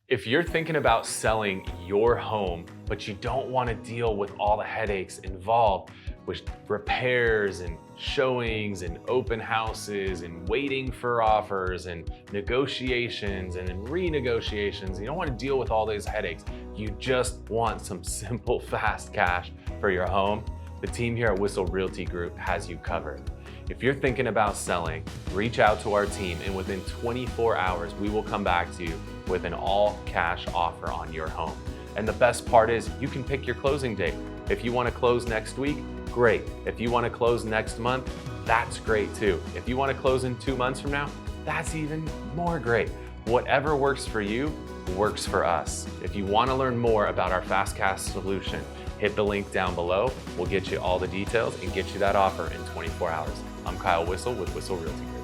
If you're thinking about selling your home, but you don't want to deal with all the headaches involved with repairs and showings and open houses and waiting for offers and negotiations and then renegotiations, you don't want to deal with all those headaches. You just want some simple, fast cash for your home. The team here at Whissel Realty Group has you covered. If you're thinking about selling, reach out to our team, and within 24 hours, we will come back to you with an all-cash offer on your home. And the best part is you can pick your closing date. If you want to close next week, great. If you want to close next month, that's great too. If you want to close in 2 months from now, that's even more great. Whatever works for you, works for us. If you want to learn more about our fast cash solution, hit the link down below. We'll get you all the details and get you that offer in 24 hours. I'm Kyle Whissel with Whissel Realty.